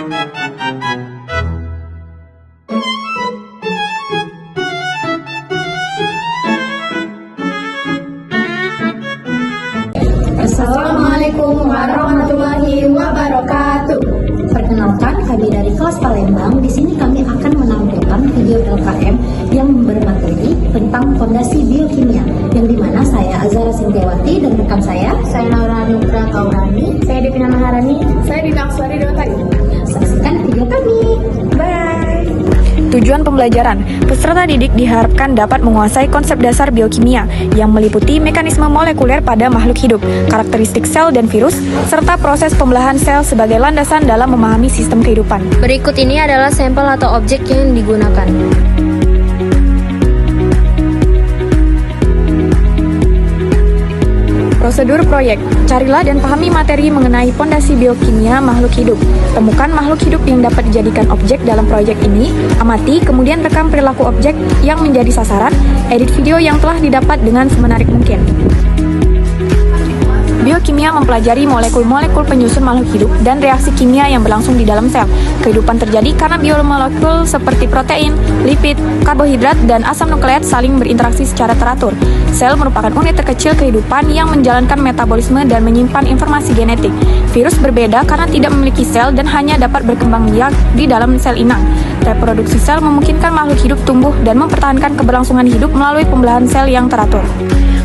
Assalamualaikum warahmatullahi wabarakatuh. Perkenalkan, kami dari kelas Palembang. Di sini kami akan menampilkan video LKM yang bermateri tentang fondasi biokimia, yang dimana saya Azhara Sintiawati dan rekan saya Naura Nukra Taurani, saya Devina Maharani, saya Dina Akswari Dewatari. Saksikan video kami. Bye. Tujuan pembelajaran, peserta didik diharapkan dapat menguasai konsep dasar biokimia yang meliputi mekanisme molekuler pada makhluk hidup, karakteristik sel dan virus, serta proses pembelahan sel sebagai landasan dalam memahami sistem kehidupan. Berikut ini adalah sampel atau objek yang digunakan. Prosedur proyek, carilah dan pahami materi mengenai fondasi biokimia makhluk hidup. Temukan makhluk hidup yang dapat dijadikan objek dalam proyek ini, amati kemudian rekam perilaku objek yang menjadi sasaran, edit video yang telah didapat dengan semenarik mungkin. Biokimia mempelajari molekul-molekul penyusun makhluk hidup dan reaksi kimia yang berlangsung di dalam sel. Kehidupan terjadi karena biomolekul seperti protein, lipid, karbohidrat, dan asam nukleat saling berinteraksi secara teratur. Sel merupakan unit terkecil kehidupan yang menjalankan metabolisme dan menyimpan informasi genetik. Virus berbeda karena tidak memiliki sel dan hanya dapat berkembang biak di dalam sel inang. Reproduksi sel memungkinkan makhluk hidup tumbuh dan mempertahankan keberlangsungan hidup melalui pembelahan sel yang teratur.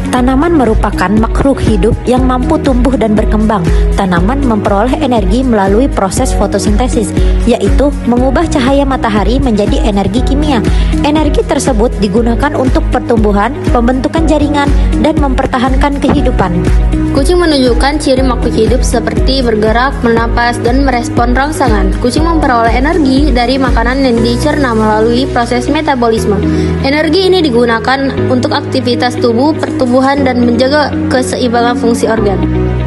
Tanaman merupakan makhluk hidup yang mampu tumbuh dan berkembang. Tanaman memperoleh energi melalui proses fotosintesis, yaitu mengubah cahaya matahari menjadi energi kimia. Energi tersebut digunakan untuk pertumbuhan, pembentukan jaringan, dan mempertahankan kehidupan. Kucing menunjukkan ciri makhluk hidup seperti bergerak, bernapas, dan merespon rangsangan. Kucing memperoleh energi dari makanan yang dicerna melalui proses metabolisme. Energi ini digunakan untuk aktivitas tubuh, pertumbuhan, dan menjaga keseimbangan fungsi organ.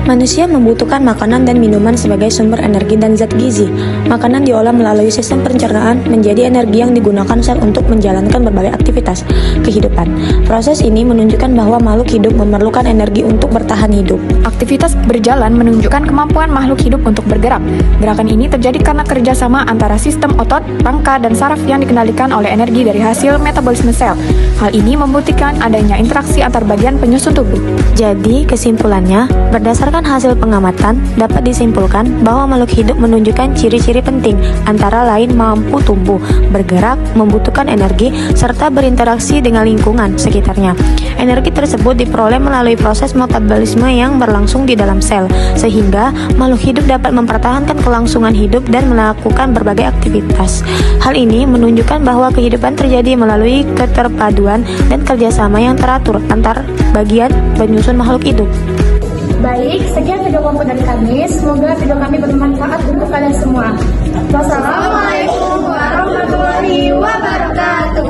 Manusia membutuhkan makanan dan minuman sebagai sumber energi dan zat gizi. Makanan diolah melalui sistem pencernaan menjadi energi yang digunakan sel untuk menjalankan berbagai aktivitas kehidupan. Proses ini menunjukkan bahwa makhluk hidup memerlukan energi untuk bertahan hidup. Aktivitas berjalan menunjukkan kemampuan makhluk hidup untuk bergerak. Gerakan ini terjadi karena kerjasama antara sistem otot, rangka, dan saraf yang dikendalikan oleh energi dari hasil metabolisme sel. Hal ini membuktikan adanya interaksi antar bagian penyusun tubuh. Jadi, kesimpulannya, berdasarkan hasil pengamatan, dapat disimpulkan bahwa makhluk hidup menunjukkan ciri-ciri penting, antara lain mampu tumbuh, bergerak, membutuhkan energi, serta berinteraksi dengan lingkungan sekitarnya. Energi tersebut diperoleh melalui proses metabolisme yang berlangsung di dalam sel, sehingga makhluk hidup dapat mempertahankan kelangsungan hidup dan melakukan berbagai aktivitas. Hal ini menunjukkan bahwa kehidupan terjadi melalui keterpaduan dan kerjasama yang teratur antar bagian penyusun makhluk hidup. Baik, sekian video kompo dari kami. Semoga video kami bermanfaat untuk kalian semua. Wassalamualaikum warahmatullahi wabarakatuh.